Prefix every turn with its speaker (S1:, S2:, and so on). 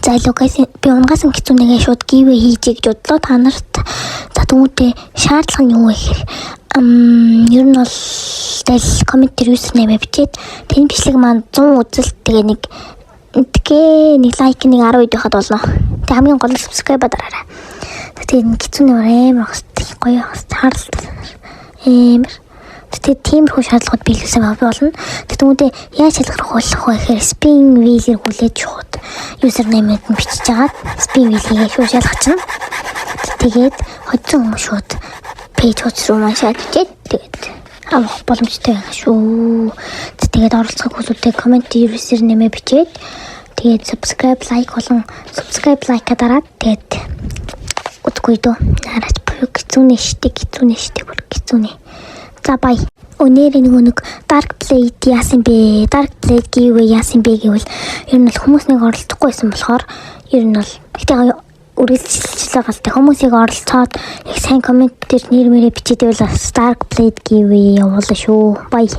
S1: За локейс би унгаас хэцүү нэгэ шууд giveaway хийж гэж бодлоо та нарт. За түүнтэй шаардлага нь юу вэ гэхээр ер нь бол тэл коммент дээр username бичээд тэн бичлэг маань 100 үзэлт тэгээ нэг лайк нэг 10 үед байхад болно. Тэг хамгийн гол нь subscribe дараарай. Тэгээ хэцүү нэмэр амар хостой гоё хааралт амар. Тэгээ тиймэрхүү шаардлагууд биелүүлсэн болно. Тэг түүнтэй яаж шалгарах вэ гэхээр spin wheel-ээр хүлээж шууд username-ийг нь бичиж агаад spin wheel-ийг шууд шалгачна. Тэгээд хоцсон хүмүүс шууд page хоц руу машаад ичээд тэгээд авах боломжтой байгаа шүү. Тэгээд оролцох хүсвэл коммент username бичээд тэгээд subscribe like дараад тэгээд утгагүй дөө хараач хэцүүнэ штэ бүр хэцүүнэ. За бай. Өнөөдөр нэг dark blade яасан бэ? Dark blade giveaway яасан бэ гэвэл ер нь хүмүүс нэг оролцохгүйсэн болохоор ер нь бол ихтэй үргэлжлүүлж байгаа л хүмүүсийг оролцоод яг сайн коммент дээр нэр мэрэ бичээд байвал dark blade giveaway явуулна шүү. Бай.